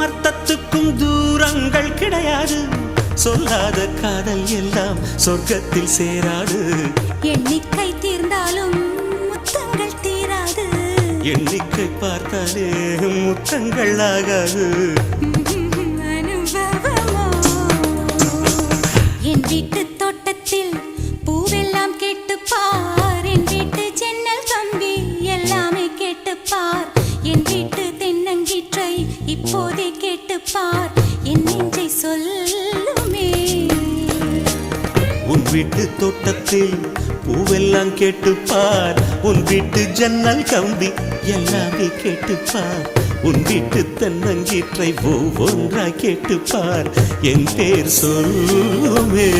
அமர்த்தத்துக்கும் தூரங்கள் கிடையாது. சொல்லாத காதல் எல்லாம் சொர்க்கத்தில் சேராது. எண்ணிக்கை தீர்ந்தாலும் முத்தங்கள் தீராது. எண்ணிக்கை பார்த்தாலே முத்தங்கள் ஆகாது. அனுபவமோ என் வீட்டு தோட்டத்தில் பூவெல்லாம் கேட்டுப்பார். என் வீட்டு ஜன்னல் கம்பி எல்லாமே கேட்டுப்பார். என் வீட்டு தென்னங்கீற்றை இப்போதே கேட்டுப்பார். என் நெஞ்சை சொல்லுமே. உன் வீட்டு தோட்டத்தில் பூவெல்லாம் கேட்டுப்பார். உன் வீட்டு ஜன்னல் கம்பி எல்லாமே கேட்டுப்பார். உன் வீட்டு தென்னங்கீற்றை ஒவ்வொன்றாய் கேட்டுப்பார். என் பேர் சொல்லுமே.